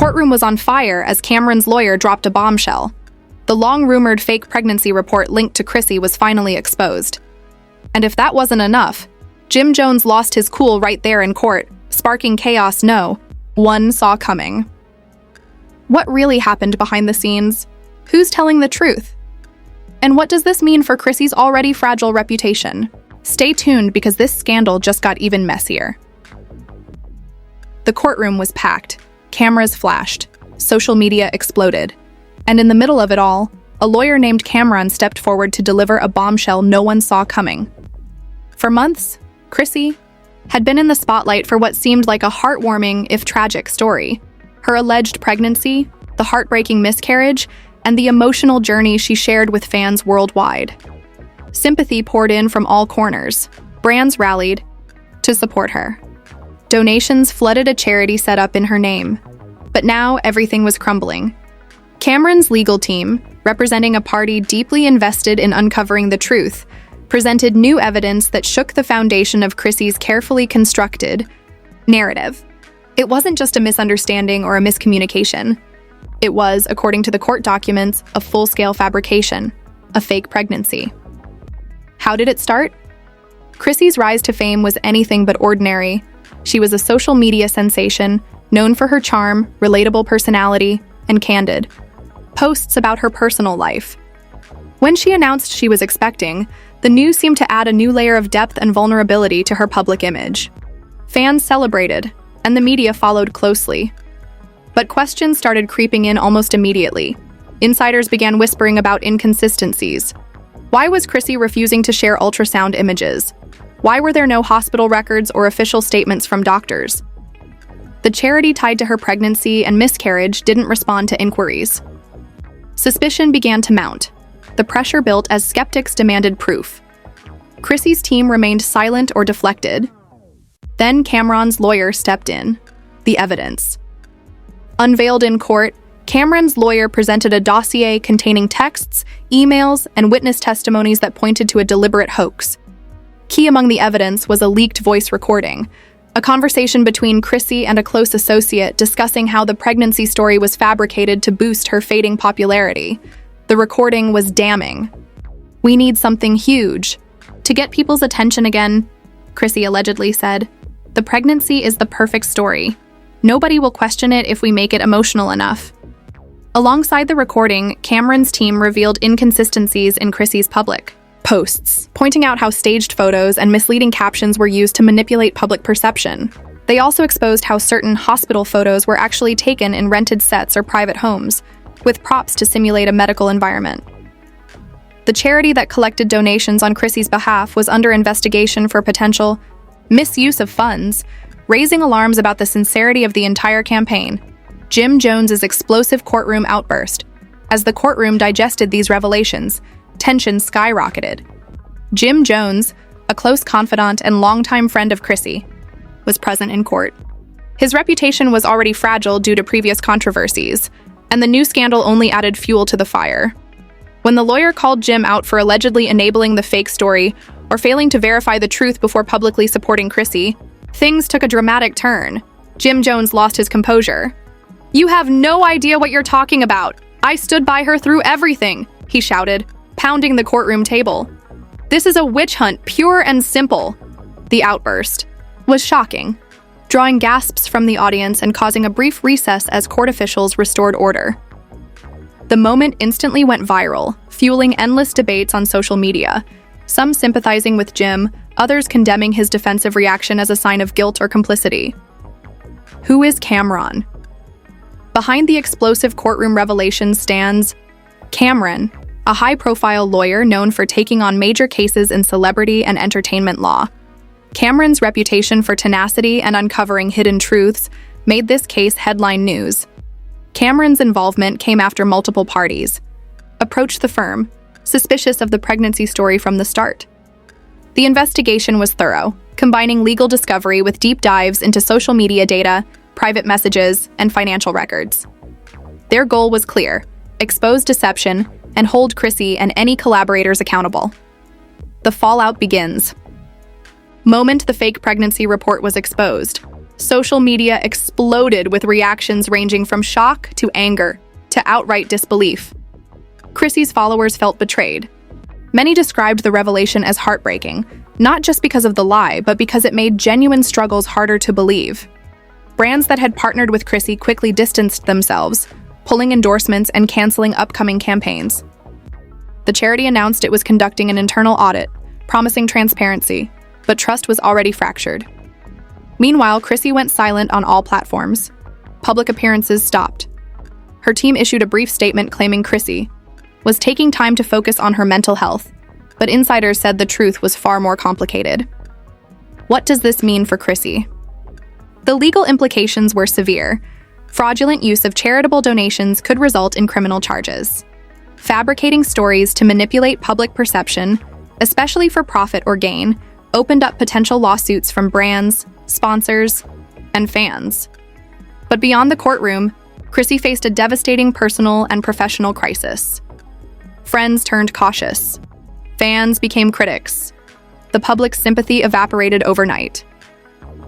courtroom was on fire as Camron's lawyer dropped a bombshell. The long-rumored fake pregnancy report linked to Chrissy was finally exposed. And if that wasn't enough, Jim Jones lost his cool right there in court, sparking chaos no one saw coming. What really happened behind the scenes? Who's telling the truth? And what does this mean for Chrissy's already fragile reputation? Stay tuned because this scandal just got even messier. The courtroom was packed, cameras flashed, social media exploded, and in the middle of it all, a lawyer named Camron stepped forward to deliver a bombshell no one saw coming. For months, Chrissy had been in the spotlight for what seemed like a heartwarming, if tragic, story. Her alleged pregnancy, the heartbreaking miscarriage, and the emotional journey she shared with fans worldwide. Sympathy poured in from all corners. Brands rallied to support her. Donations flooded a charity set up in her name. But now everything was crumbling. Camron's legal team, representing a party deeply invested in uncovering the truth, presented new evidence that shook the foundation of Chrissy's carefully constructed narrative. It wasn't just a misunderstanding or a miscommunication. It was, according to the court documents, a full-scale fabrication, a fake pregnancy. How did it start? Chrissy's rise to fame was anything but ordinary. She was a social media sensation, known for her charm, relatable personality, and candid posts about her personal life. When she announced she was expecting, the news seemed to add a new layer of depth and vulnerability to her public image. Fans celebrated, and the media followed closely. But questions started creeping in almost immediately. Insiders began whispering about inconsistencies. Why was Chrissy refusing to share ultrasound images? Why were there no hospital records or official statements from doctors? The charity tied to her pregnancy and miscarriage didn't respond to inquiries. Suspicion began to mount. The pressure built as skeptics demanded proof. Chrissy's team remained silent or deflected. Then Camron's lawyer stepped in. The evidence. Unveiled in court, Camron's lawyer presented a dossier containing texts, emails, and witness testimonies that pointed to a deliberate hoax. Key among the evidence was a leaked voice recording, a conversation between Chrissy and a close associate discussing how the pregnancy story was fabricated to boost her fading popularity. The recording was damning. "We need something huge to get people's attention again," Chrissy allegedly said. "The pregnancy is the perfect story. Nobody will question it if we make it emotional enough." Alongside the recording, Camron's team revealed inconsistencies in Chrissy's public posts, pointing out how staged photos and misleading captions were used to manipulate public perception. They also exposed how certain hospital photos were actually taken in rented sets or private homes, with props to simulate a medical environment. The charity that collected donations on Chrissy's behalf was under investigation for potential misuse of funds, raising alarms about the sincerity of the entire campaign. Jim Jones's explosive courtroom outburst. As the courtroom digested these revelations, tension skyrocketed. Jim Jones, a close confidant and longtime friend of Chrissy, was present in court. His reputation was already fragile due to previous controversies, and the new scandal only added fuel to the fire. When the lawyer called Jim out for allegedly enabling the fake story or failing to verify the truth before publicly supporting Chrissy, things took a dramatic turn. Jim Jones lost his composure. "You have no idea what you're talking about. I stood by her through everything," he shouted, pounding the courtroom table. "This is a witch hunt, pure and simple." The outburst was shocking, drawing gasps from the audience and causing a brief recess as court officials restored order. The moment instantly went viral, fueling endless debates on social media, some sympathizing with Jim, others condemning his defensive reaction as a sign of guilt or complicity. Who is Camron? Behind the explosive courtroom revelation stands Camron, a high-profile lawyer known for taking on major cases in celebrity and entertainment law. Camron's reputation for tenacity and uncovering hidden truths made this case headline news. Camron's involvement came after multiple parties approached the firm, suspicious of the pregnancy story from the start. The investigation was thorough, combining legal discovery with deep dives into social media data, private messages, and financial records. Their goal was clear: expose deception and hold Chrissy and any collaborators accountable. The fallout begins. Moment the fake pregnancy report was exposed, Social media exploded with reactions ranging from shock to anger to outright disbelief. Chrissy's followers felt betrayed. Many described the revelation as heartbreaking, not just because of the lie, but because it made genuine struggles harder to believe. Brands that had partnered with Chrissy quickly distanced themselves, pulling endorsements and canceling upcoming campaigns. The charity announced it was conducting an internal audit, promising transparency, but trust was already fractured. Meanwhile, Chrissy went silent on all platforms. Public appearances stopped. Her team issued a brief statement claiming Chrissy was taking time to focus on her mental health, but insiders said the truth was far more complicated. What does this mean for Chrissy? The legal implications were severe. Fraudulent use of charitable donations could result in criminal charges. Fabricating stories to manipulate public perception, especially for profit or gain, opened up potential lawsuits from brands, sponsors, and fans. But beyond the courtroom, Chrissy faced a devastating personal and professional crisis. Friends turned cautious. Fans became critics. The public's sympathy evaporated overnight.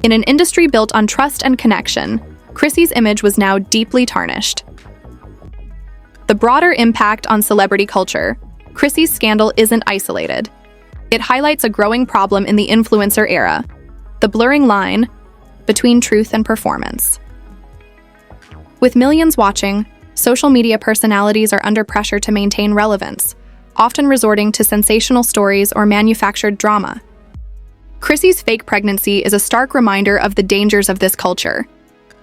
In an industry built on trust and connection, Chrissy's image was now deeply tarnished. The broader impact on celebrity culture, Chrissy's scandal isn't isolated. It highlights a growing problem in the influencer era, the blurring line between truth and performance. With millions watching, social media personalities are under pressure to maintain relevance, often resorting to sensational stories or manufactured drama. Chrissy's fake pregnancy is a stark reminder of the dangers of this culture.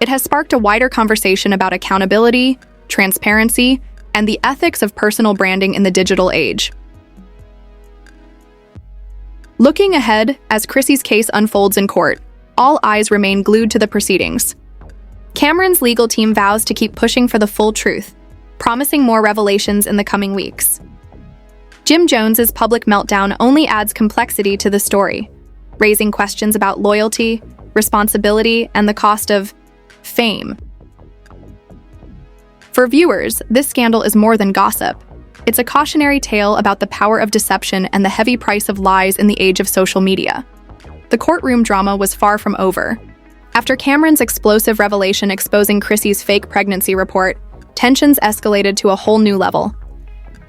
It has sparked a wider conversation about accountability, transparency, and the ethics of personal branding in the digital age. Looking ahead, as Chrissy's case unfolds in court, all eyes remain glued to the proceedings. Camron's legal team vows to keep pushing for the full truth, promising more revelations in the coming weeks. Jim Jones's public meltdown only adds complexity to the story, raising questions about loyalty, responsibility, and the cost of fame. For viewers, this scandal is more than gossip. It's a cautionary tale about the power of deception and the heavy price of lies in the age of social media. The courtroom drama was far from over. After Camron's explosive revelation exposing Chrissy's fake pregnancy report, tensions escalated to a whole new level.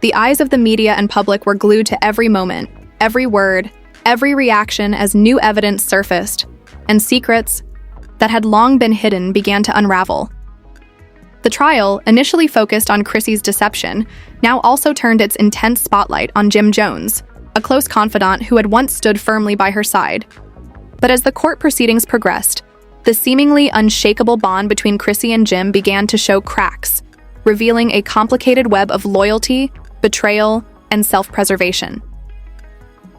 The eyes of the media and public were glued to every moment, every word, every reaction as new evidence surfaced, and secrets that had long been hidden began to unravel. The trial, initially focused on Chrissy's deception, now also turned its intense spotlight on Jim Jones, a close confidant who had once stood firmly by her side. But as the court proceedings progressed, the seemingly unshakable bond between Chrissy and Jim began to show cracks, revealing a complicated web of loyalty, betrayal, and self-preservation.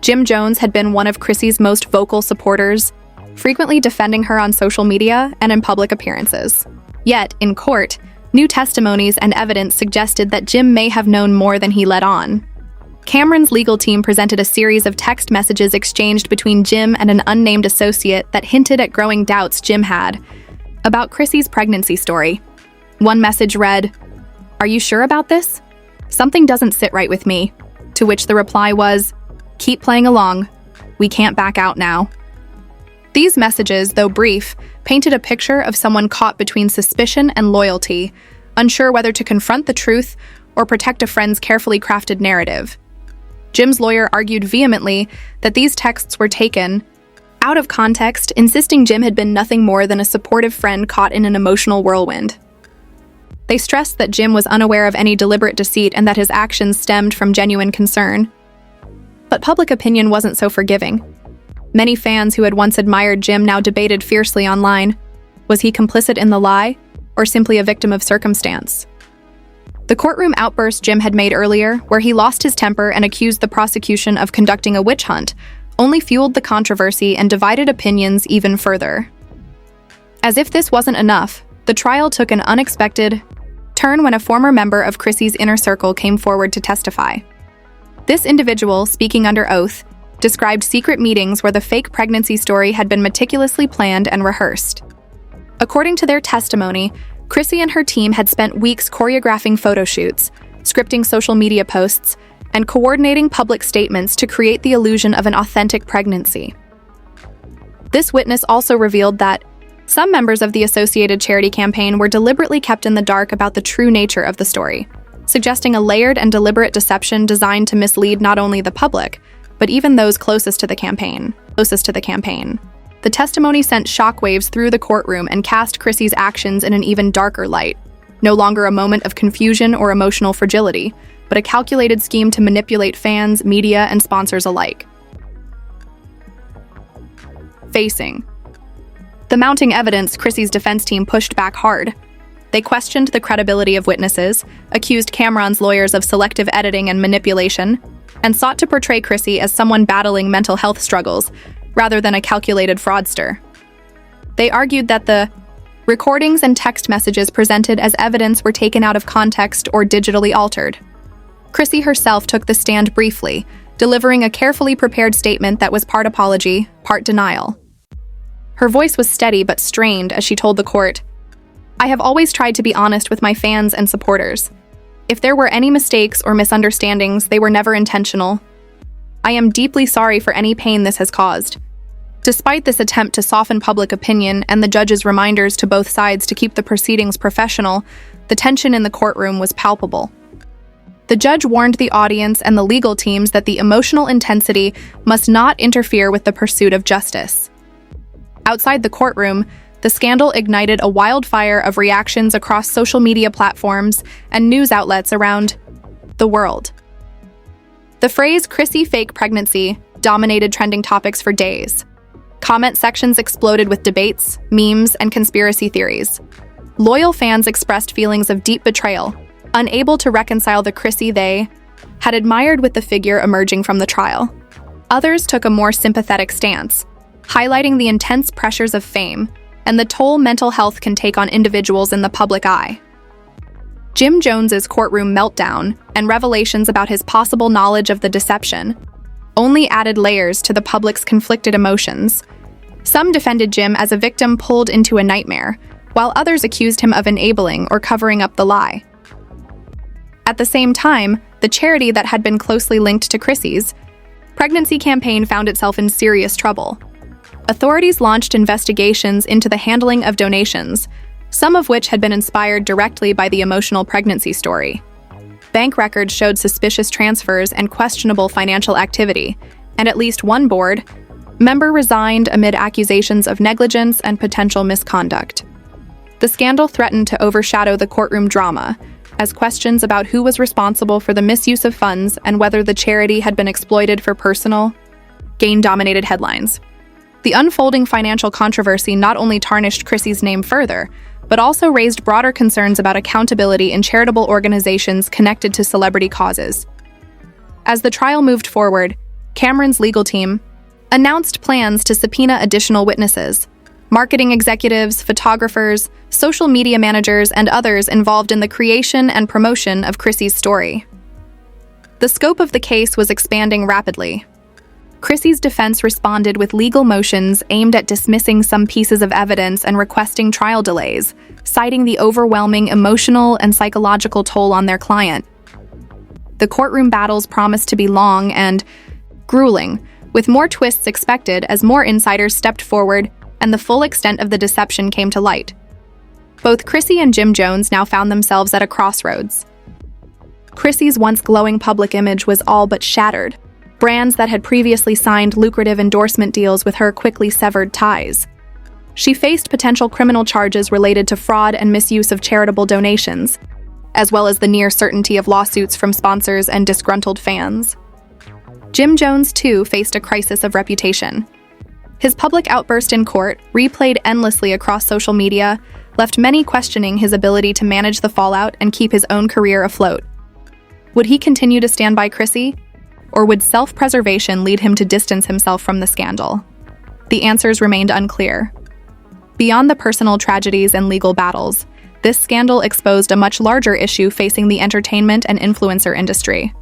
Jim Jones had been one of Chrissy's most vocal supporters, frequently defending her on social media and in public appearances. Yet, in court, new testimonies and evidence suggested that Jim may have known more than he let on. Camron's legal team presented a series of text messages exchanged between Jim and an unnamed associate that hinted at growing doubts Jim had about Chrissy's pregnancy story. One message read, "Are you sure about this? Something doesn't sit right with me," to which the reply was, "Keep playing along. We can't back out now." These messages, though brief, painted a picture of someone caught between suspicion and loyalty, unsure whether to confront the truth or protect a friend's carefully crafted narrative. Jim's lawyer argued vehemently that these texts were taken out of context, insisting Jim had been nothing more than a supportive friend caught in an emotional whirlwind. They stressed that Jim was unaware of any deliberate deceit and that his actions stemmed from genuine concern. But public opinion wasn't so forgiving. Many fans who had once admired Jim now debated fiercely online. Was he complicit in the lie, or simply a victim of circumstance? The courtroom outburst Jim had made earlier, where he lost his temper and accused the prosecution of conducting a witch hunt, only fueled the controversy and divided opinions even further. As if this wasn't enough, the trial took an unexpected turn when a former member of Chrissy's inner circle came forward to testify. This individual, speaking under oath, described secret meetings where the fake pregnancy story had been meticulously planned and rehearsed. According to their testimony, Chrissy and her team had spent weeks choreographing photo shoots, scripting social media posts, and coordinating public statements to create the illusion of an authentic pregnancy. This witness also revealed that Some members of the associated charity campaign were deliberately kept in the dark about the true nature of the story, suggesting a layered and deliberate deception designed to mislead not only the public, but even those closest to the campaign. The testimony sent shockwaves through the courtroom and cast Chrissy's actions in an even darker light, no longer a moment of confusion or emotional fragility, but a calculated scheme to manipulate fans, media, and sponsors alike. Facing the mounting evidence, Chrissys defense team pushed back hard. They questioned the credibility of witnesses, accused Camron's lawyers of selective editing and manipulation, and sought to portray Chrissy as someone battling mental health struggles, rather than a calculated fraudster. They argued that the recordings and text messages presented as evidence were taken out of context or digitally altered. Chrissy herself took the stand briefly, delivering a carefully prepared statement that was part apology, part denial. Her voice was steady but strained as she told the court, "I have always tried to be honest with my fans and supporters. If there were any mistakes or misunderstandings, they were never intentional. I am deeply sorry for any pain this has caused." Despite this attempt to soften public opinion and the judge's reminders to both sides to keep the proceedings professional, the tension in the courtroom was palpable. The judge warned the audience and the legal teams that the emotional intensity must not interfere with the pursuit of justice. Outside the courtroom, the scandal ignited a wildfire of reactions across social media platforms and news outlets around the world. The phrase "Chrissy fake pregnancy" dominated trending topics for days. Comment sections exploded with debates, memes, and conspiracy theories. Loyal fans expressed feelings of deep betrayal, unable to reconcile the Chrissy they had admired with the figure emerging from the trial. Others took a more sympathetic stance, highlighting the intense pressures of fame and the toll mental health can take on individuals in the public eye. Jim Jones's courtroom meltdown and revelations about his possible knowledge of the deception only added layers to the public's conflicted emotions. Some defended Jim as a victim pulled into a nightmare, while others accused him of enabling or covering up the lie. At the same time, the charity that had been closely linked to Chrissy's pregnancy campaign found itself in serious trouble. Authorities launched investigations into the handling of donations, some of which had been inspired directly by the emotional pregnancy story. Bank records showed suspicious transfers and questionable financial activity, and at least one board member resigned amid accusations of negligence and potential misconduct. The scandal threatened to overshadow the courtroom drama, as questions about who was responsible for the misuse of funds and whether the charity had been exploited for personal gain dominated headlines. The unfolding financial controversy not only tarnished Chrissy's name further, but also raised broader concerns about accountability in charitable organizations connected to celebrity causes. As the trial moved forward, Camron's legal team announced plans to subpoena additional witnesses, marketing executives, photographers, social media managers, and others involved in the creation and promotion of Chrissy's story. The scope of the case was expanding rapidly. Chrissys Defense responded with legal motions aimed at dismissing some pieces of evidence and requesting trial delays, citing the overwhelming emotional and psychological toll on their client. The courtroom battles promised to be long and grueling, with more twists expected as more insiders stepped forward and the full extent of the deception came to light. Both Chrissy and Jim Jones now found themselves at a crossroads. Chrissy's once glowing public image was all but shattered. Brands that had previously signed lucrative endorsement deals with her quickly severed ties. She faced potential criminal charges related to fraud and misuse of charitable donations, as well as the near certainty of lawsuits from sponsors and disgruntled fans. Jim Jones, too, faced a crisis of reputation. His public outburst in court, replayed endlessly across social media, left many questioning his ability to manage the fallout and keep his own career afloat. Would he continue to stand by Chrissy? Or would self-preservation lead him to distance himself from the scandal? The answers remained unclear. Beyond the personal tragedies and legal battles, this scandal exposed a much larger issue facing the entertainment and influencer industry.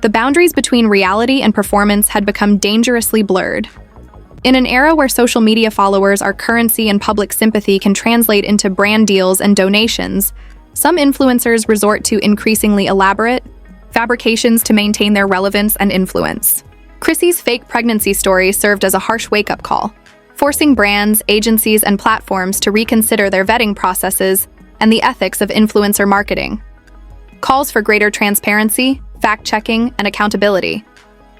The boundaries between reality and performance had become dangerously blurred. In an era where social media followers are currency and public sympathy can translate into brand deals and donations, some influencers resort to increasingly elaborate fabrications to maintain their relevance and influence. Chrissy's fake pregnancy story served as a harsh wake-up call, forcing brands, agencies, and platforms to reconsider their vetting processes and the ethics of influencer marketing. Calls for greater transparency, fact-checking, and accountability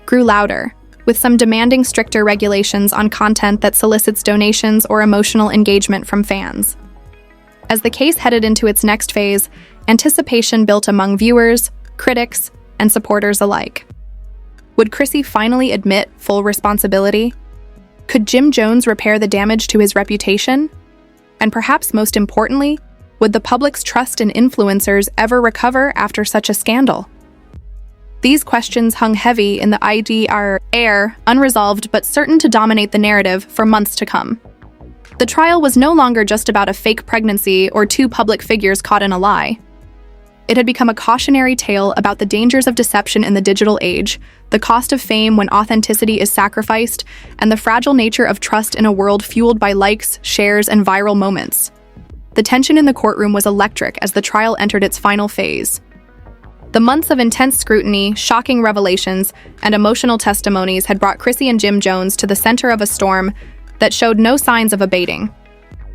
grew louder, with some demanding stricter regulations on content that solicits donations or emotional engagement from fans. As the case headed into its next phase, anticipation built among viewers, critics, and supporters alike. Would Chrissy finally admit full responsibility? Could Jim Jones repair the damage to his reputation? And perhaps most importantly, would the public's trust in influencers ever recover after such a scandal? These questions hung heavy in the IDR air, unresolved but certain to dominate the narrative for months to come. The trial was no longer just about a fake pregnancy or two public figures caught in a lie. It had become a cautionary tale about the dangers of deception in the digital age, the cost of fame when authenticity is sacrificed, and the fragile nature of trust in a world fueled by likes, shares, and viral moments. The tension in the courtroom was electric as the trial entered its final phase. The months of intense scrutiny, shocking revelations, and emotional testimonies had brought Chrissy and Jim Jones to the center of a storm that showed no signs of abating.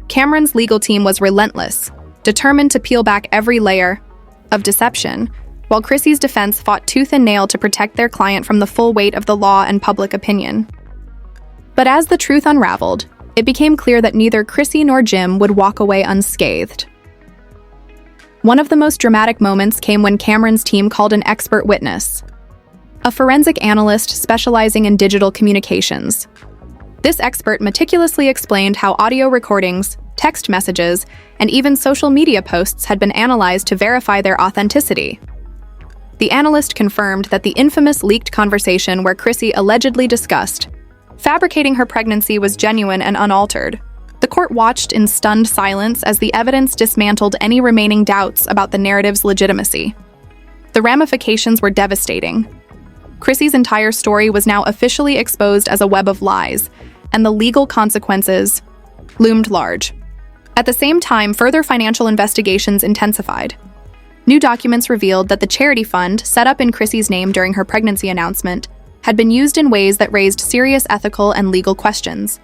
Camron's legal team was relentless, determined to peel back every layer of deception, while Chrissys Defense fought tooth and nail to protect their client from the full weight of the law and public opinion. But as the truth unraveled, it became clear that neither Chrissy nor Jim would walk away unscathed. One of the most dramatic moments came when Camron's team called an expert witness, a forensic analyst specializing in digital communications. This expert meticulously explained how audio recordings, text messages, and even social media posts had been analyzed to verify their authenticity. The analyst confirmed that the infamous leaked conversation where Chrissy allegedly discussed fabricating her pregnancy was genuine and unaltered. The court watched in stunned silence as the evidence dismantled any remaining doubts about the narrative's legitimacy. The ramifications were devastating. Chrissy's entire story was now officially exposed as a web of lies, and the legal consequences loomed large. At the same time, further financial investigations intensified. New documents revealed that the charity fund, set up in Chrissy's name during her pregnancy announcement, had been used in ways that raised serious ethical and legal questions.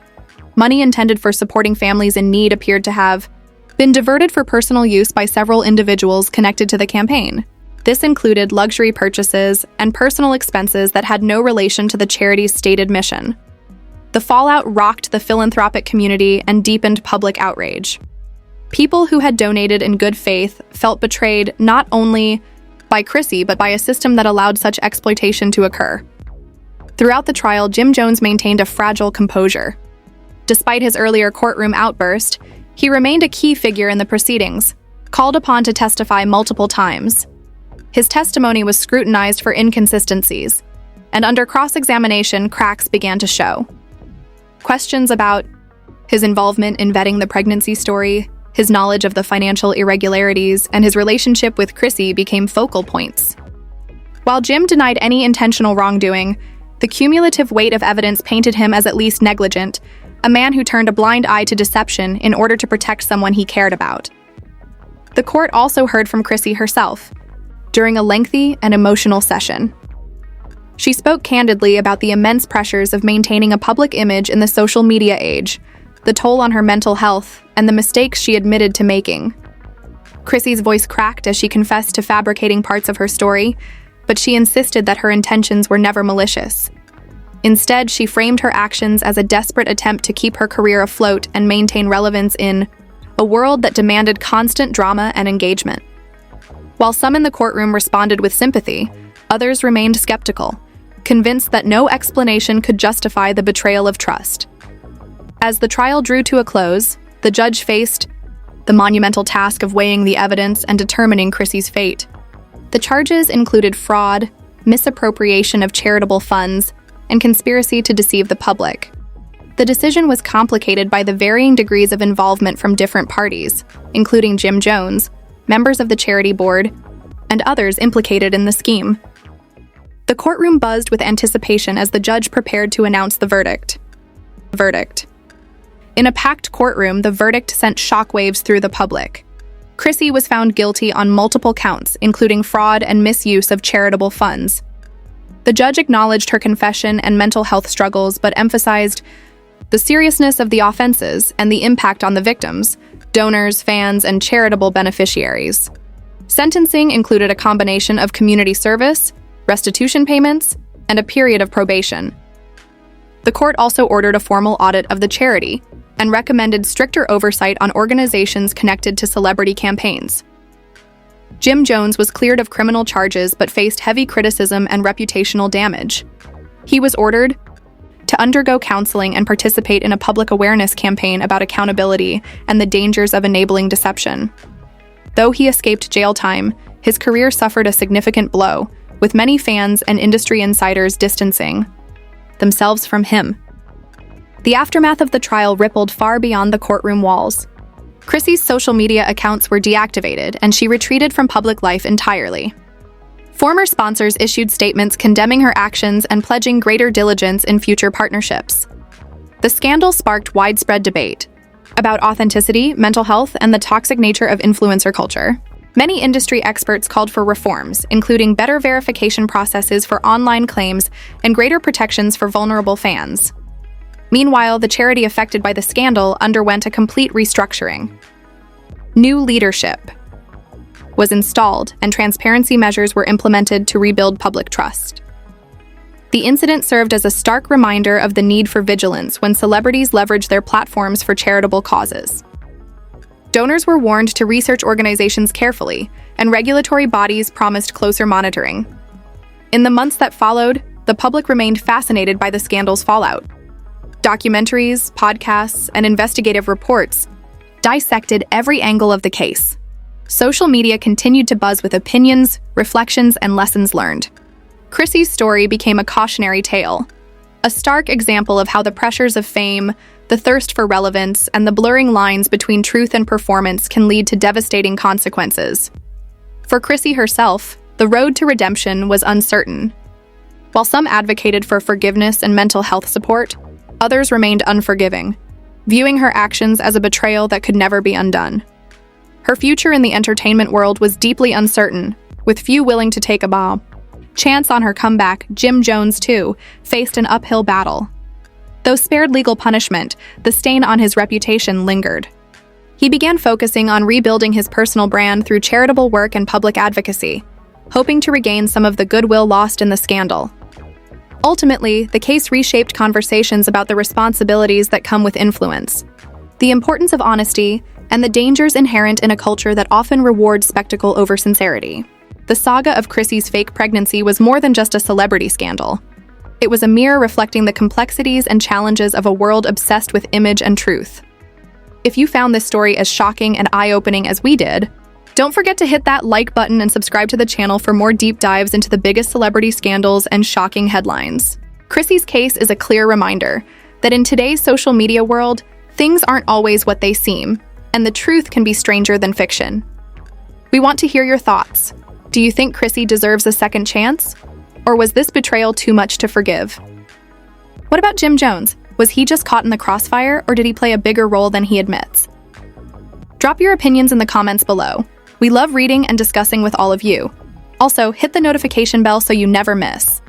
Money intended for supporting families in need appeared to have been diverted for personal use by several individuals connected to the campaign. This included luxury purchases and personal expenses that had no relation to the charity's stated mission. The fallout rocked the philanthropic community and deepened public outrage. People who had donated in good faith felt betrayed not only by Chrissy but by a system that allowed such exploitation to occur. Throughout the trial, Jim Jones maintained a fragile composure. Despite his earlier courtroom outburst, he remained a key figure in the proceedings, called upon to testify multiple times. His testimony was scrutinized for inconsistencies, and under cross-examination, cracks began to show. Questions about his involvement in vetting the pregnancy story, his knowledge of the financial irregularities, and his relationship with Chrissy became focal points. While Jim denied any intentional wrongdoing, the cumulative weight of evidence painted him as at least negligent, a man who turned a blind eye to deception in order to protect someone he cared about. The court also heard from Chrissy herself during a lengthy and emotional session. She spoke candidly about the immense pressures of maintaining a public image in the social media age, the toll on her mental health, and the mistakes she admitted to making. Chrissy's voice cracked as she confessed to fabricating parts of her story, but she insisted that her intentions were never malicious. Instead, she framed her actions as a desperate attempt to keep her career afloat and maintain relevance in a world that demanded constant drama and engagement. While some in the courtroom responded with sympathy, others remained skeptical, convinced that no explanation could justify the betrayal of trust. As the trial drew to a close, the judge faced the monumental task of weighing the evidence and determining Chrissy's fate. The charges included fraud, misappropriation of charitable funds, and conspiracy to deceive the public. The decision was complicated by the varying degrees of involvement from different parties, including Jim Jones, members of the charity board, and others implicated in the scheme. The courtroom buzzed with anticipation as the judge prepared to announce the verdict. In a packed courtroom, the verdict sent shockwaves through the public. Chrissy was found guilty on multiple counts, including fraud and misuse of charitable funds. The judge acknowledged her confession and mental health struggles, but emphasized the seriousness of the offenses, and the impact on the victims, donors, fans, and charitable beneficiaries. Sentencing included a combination of community service, restitution payments, and a period of probation. The court also ordered a formal audit of the charity and recommended stricter oversight on organizations connected to celebrity campaigns. Jim Jones was cleared of criminal charges but faced heavy criticism and reputational damage. He was ordered to undergo counseling and participate in a public awareness campaign about accountability and the dangers of enabling deception. Though he escaped jail time, his career suffered a significant blow, with many fans and industry insiders distancing themselves from him. The aftermath of the trial rippled far beyond the courtroom walls. Chrissy's social media accounts were deactivated, and she retreated from public life entirely. Former sponsors issued statements condemning her actions and pledging greater diligence in future partnerships. The scandal sparked widespread debate about authenticity, mental health, and the toxic nature of influencer culture. Many industry experts called for reforms, including better verification processes for online claims and greater protections for vulnerable fans. Meanwhile, the charity affected by the scandal underwent a complete restructuring. New leadership was installed, and transparency measures were implemented to rebuild public trust. The incident served as a stark reminder of the need for vigilance when celebrities leverage their platforms for charitable causes. Donors were warned to research organizations carefully, and regulatory bodies promised closer monitoring. In the months that followed, the public remained fascinated by the scandal's fallout. Documentaries, podcasts, and investigative reports dissected every angle of the case. Social media continued to buzz with opinions, reflections, and lessons learned. Chrissy's story became a cautionary tale, a stark example of how the pressures of fame, the thirst for relevance, and the blurring lines between truth and performance can lead to devastating consequences. For Chrissy herself, the road to redemption was uncertain. While some advocated for forgiveness and mental health support, others remained unforgiving, viewing her actions as a betrayal that could never be undone. Her future in the entertainment world was deeply uncertain, with few willing to take a chance on her comeback. Jim Jones, too, faced an uphill battle. Though spared legal punishment, the stain on his reputation lingered. He began focusing on rebuilding his personal brand through charitable work and public advocacy, hoping to regain some of the goodwill lost in the scandal. Ultimately, the case reshaped conversations about the responsibilities that come with influence, the importance of honesty, and the dangers inherent in a culture that often rewards spectacle over sincerity. The saga of Chrissy's fake pregnancy was more than just a celebrity scandal. It was a mirror reflecting the complexities and challenges of a world obsessed with image and truth. If you found this story as shocking and eye-opening as we did, don't forget to hit that like button and subscribe to the channel for more deep dives into the biggest celebrity scandals and shocking headlines. Chrissy's case is a clear reminder that in today's social media world, things aren't always what they seem, and the truth can be stranger than fiction. We want to hear your thoughts. Do you think Chrissy deserves a second chance? Or was this betrayal too much to forgive? What about Jim Jones? Was he just caught in the crossfire, or did he play a bigger role than he admits? Drop your opinions in the comments below. We love reading and discussing with all of you. Also, hit the notification bell so you never miss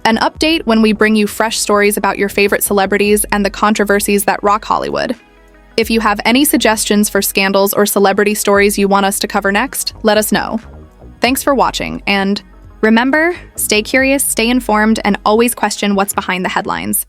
an update when we bring you fresh stories about your favorite celebrities and the controversies that rock Hollywood. If you have any suggestions for scandals or celebrity stories you want us to cover next, let us know. Thanks for watching, and remember, stay curious, stay informed, and always question what's behind the headlines.